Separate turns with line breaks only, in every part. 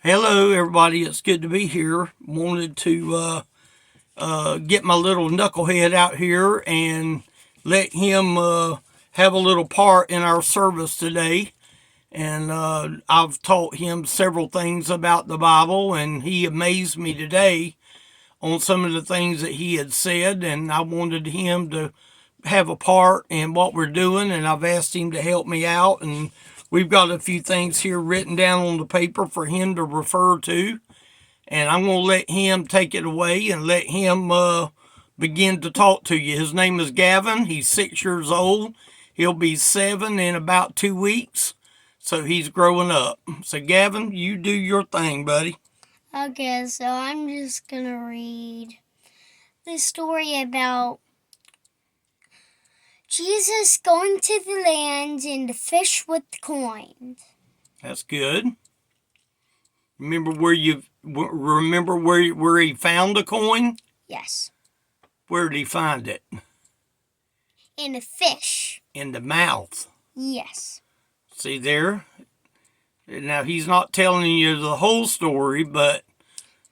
Hello, everybody. It's good to be here. Wanted to get my little knucklehead out here and let him have a little part in our service today. And I've taught him several things about the Bible, and he amazed me today on some of the things that he had said. And I wanted him to have a part in what we're doing, and I've asked him to help me out. And we've got a few things here written down on the paper for him to refer to. And I'm going to let him take it away and let him begin to talk to you. His name is Gavin. He's 6 years old. He'll be 7 in about 2 weeks. So he's growing up. So Gavin, you do your thing, buddy.
Okay, so I'm just going to read the story about Jesus going to the land and the fish with the coin.
That's good. Remember where he found the coin?
Yes.
Where did he find it?
In the fish.
In the mouth.
Yes.
See there? Now, he's not telling you the whole story, but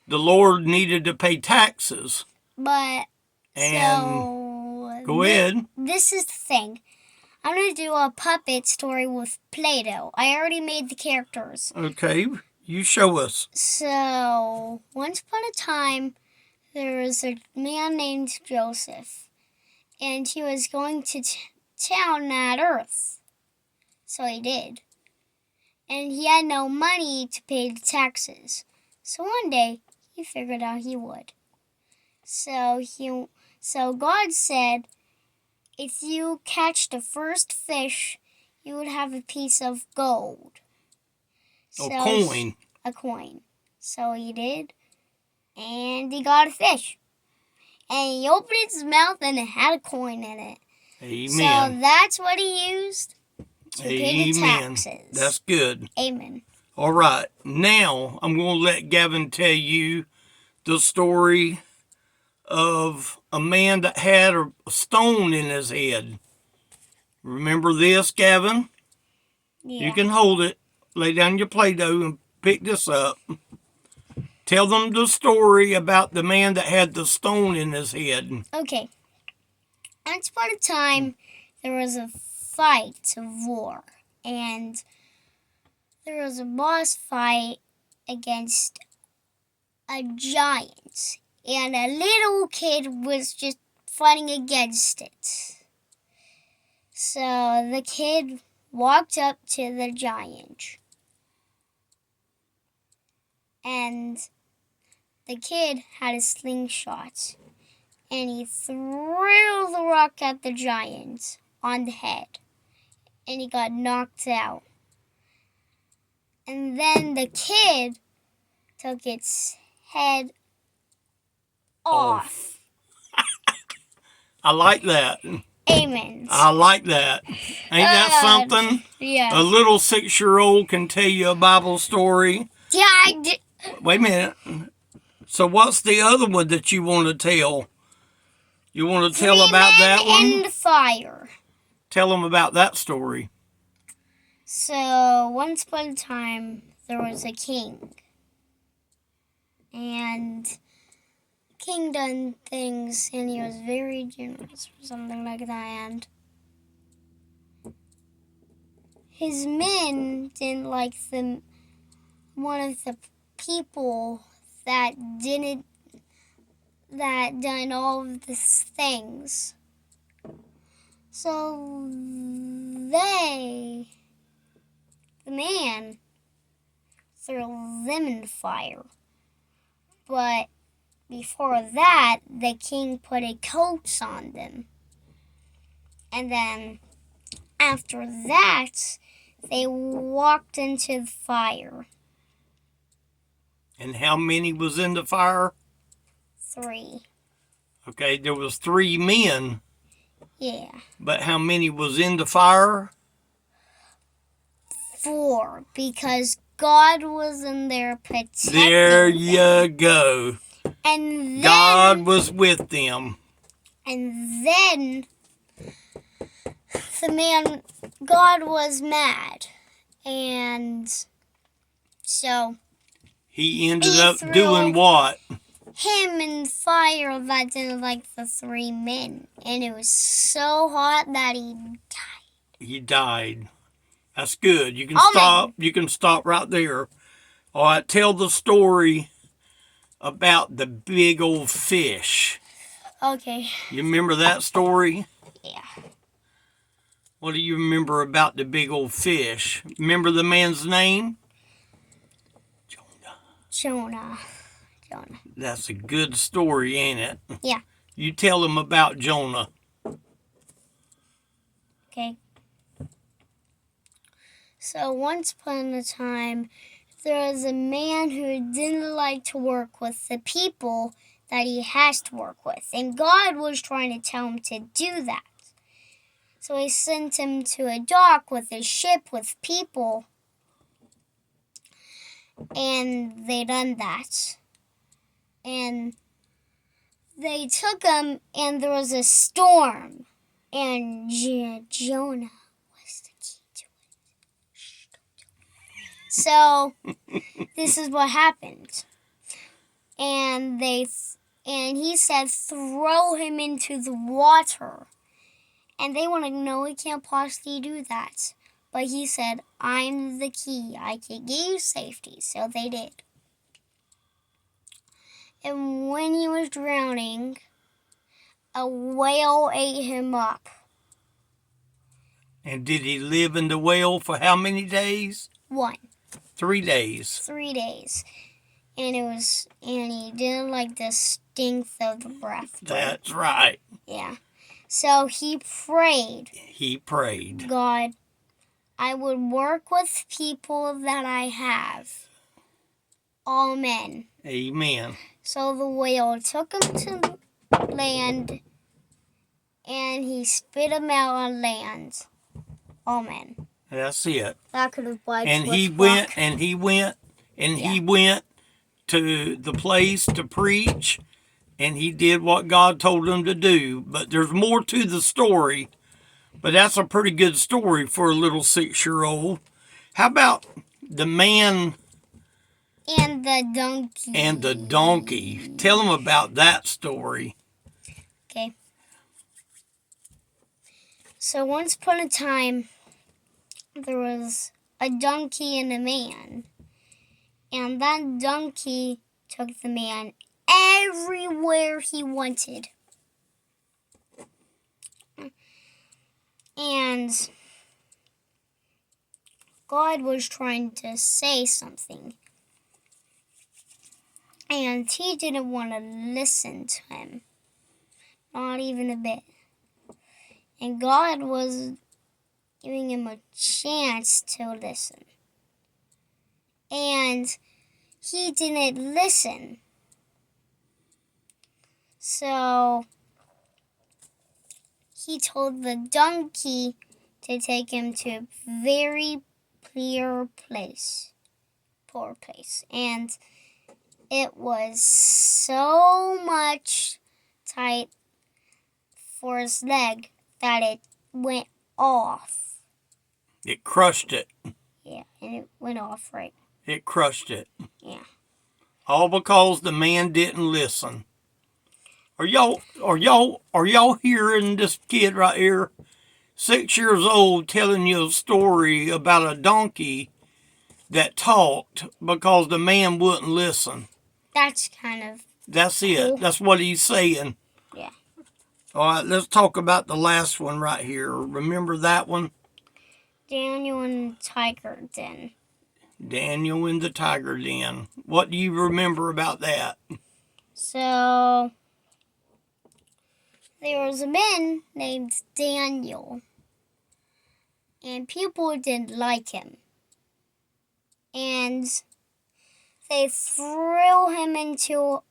the Lord needed to pay taxes.
But,
go ahead.
This is the thing. I'm going to do a puppet story with Play-Doh. I already made the characters.
Okay, you show us.
So, once upon a time, there was a man named Joseph. And he was going to town at Earth. So he did. And he had no money to pay the taxes. So one day, he figured out he would. So God said, if you catch the first fish, you would have a piece of gold.
Coin.
A coin. So he did. And he got a fish. And he opened his mouth and it had a coin in it.
Amen.
So that's what he used to pay the taxes.
That's good.
Amen.
All right. Now, I'm going to let Gavin tell you the story of a man that had a stone in his head. Remember this, Gavin?
Yeah.
You can hold it. Lay down your Play-Doh and pick this up. Tell them the story about the man that had the stone in his head.
Okay. Once upon a time, there was a fight of war. And there was a boss fight against a giant. And a little kid was just fighting against it. So the kid walked up to the giant. And the kid had a slingshot. And he threw the rock at the giant on the head. And he got knocked out. And then the kid took its head off.
I like that.
Amen.
I like that. Ain't that something?
Yeah.
A little 6-year-old can tell you a Bible story.
Yeah,
Wait a minute. So what's the other one that you want to tell? You want to tell about that one?
In the fire.
Tell them about that story.
So, once upon a time, there was a king. And the king done things, and he was very generous or something like that. And his men didn't like one of the people that done all of these things. So the man threw them in the fire. But before that, the king put a coat on them. And then after that, they walked into the fire.
And how many was in the fire?
3.
Okay, there was 3 men.
Yeah.
But how many was in the fire?
4, because God was in there protecting
There you go.
And then
God was with them.
And then God was mad. And so
He ended
He
up
threw-
doing what?
him in fire that didn't like the three men. And it was so hot that he died.
He died. That's good. You can
Amen.
stop. You can stop right there. All right, tell the story about the big old fish.
Okay.
You remember that story?
Yeah.
What do you remember about the big old fish? Remember the man's name?
Jonah.
That's a good story, ain't it?
Yeah.
You tell him about Jonah.
Okay. So once upon a time, there was a man who didn't like to work with the people that he has to work with. And God was trying to tell him to do that. So he sent him to a dock with a ship with people. And they done that. And they took him, and there was a storm. And Jonah was the key to it. Shh, don't tell me. So this is what happened. And he said, throw him into the water. And they want to know he can't possibly do that. But he said, I'm the key. I can give you safety. So they did. And when he was drowning, a whale ate him up.
And did he live in the whale for how many days?
3
days.
3 days. And he didn't like the stink of the breath.
That's right.
Yeah. So he prayed.
He prayed.
God, I would work with people that I have. Amen.
Amen.
So the whale took him to land, and he spit him out on land. Amen.
That's it.
That could have wiped
And
with
he
rock.
went, and he went, and he went to the place to preach, and he did what God told him to do. But there's more to the story. But that's a pretty good story for a little 6-year-old. How about the man
And the donkey.
and the donkey? Tell them about that story.
Okay. So once upon a time, there was a donkey and a man. And that donkey took the man everywhere he wanted. And God was trying to say something. And he didn't want to listen to him. Not even a bit. And God was giving him a chance to listen. And he didn't listen. So he told the donkey to take him to a very poor place. And it was so much tight for his leg that it went off.
It crushed it.
Yeah, and it went off right.
It crushed it.
Yeah.
All because the man didn't listen. Are y'all hearing this kid right here? 6 years old, telling you a story about a donkey that talked because the man wouldn't listen.
That's kind of
That's it.
cool.
That's what he's saying.
Yeah.
All right, let's talk about the last one right here. Remember that one?
Daniel and Tiger Den.
Daniel in the tiger den. What do you remember about that?
So there was a man named Daniel, and people didn't like him. And they threw him into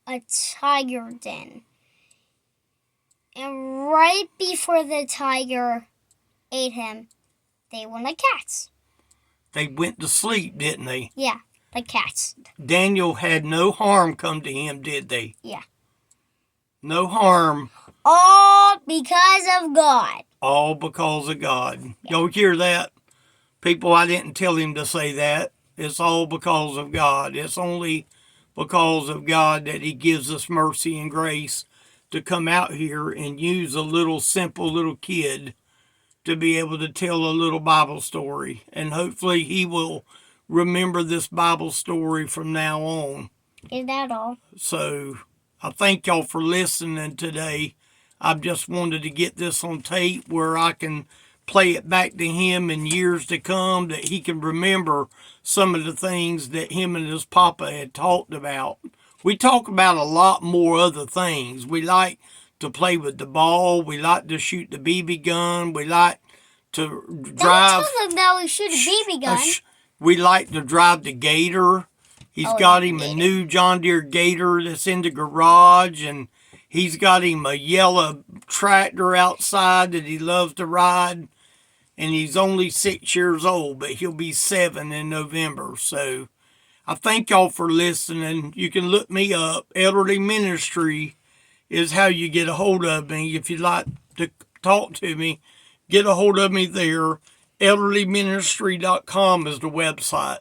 a tiger den. And right before the tiger ate him, they went like cats.
They went to sleep, didn't they?
Yeah, like cats.
Daniel had no harm come to him, did they?
Yeah.
No harm.
All because of God.
All because of God. Y'all hear that? People, I didn't tell him to say that. It's all because of God. It's only because of God that He gives us mercy and grace to come out here and use a little simple little kid to be able to tell a little Bible story. And hopefully He will remember this Bible story from now on.
Is that all?
So I thank y'all for listening today. I've just wanted to get this on tape where I can play it back to him in years to come, that he can remember some of the things that him and his papa had talked about. We talk about a lot more other things. We like to play with the ball. We like to shoot the BB gun. We like to drive.
Don't tell them that we shoot a BB gun.
We like to drive the Gator. He's got him a new John Deere Gator that's in the garage, and he's got him a yellow tractor outside that he loves to ride. And he's only 6 years old, but he'll be 7 in November. So I thank y'all for listening. You can look me up. Elderly Ministry is how you get a hold of me. If you'd like to talk to me, get a hold of me there. elderlyministry.com is the website.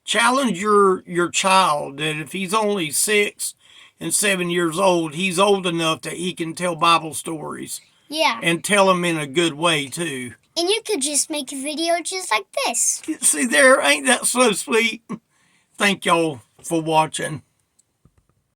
Challenge your child that if he's only 6 and 7 years old, he's old enough that he can tell Bible stories.
Yeah.
And tell them in a good way, too.
And you could just make a video just like this.
See there, ain't that so sweet? Thank y'all for watching.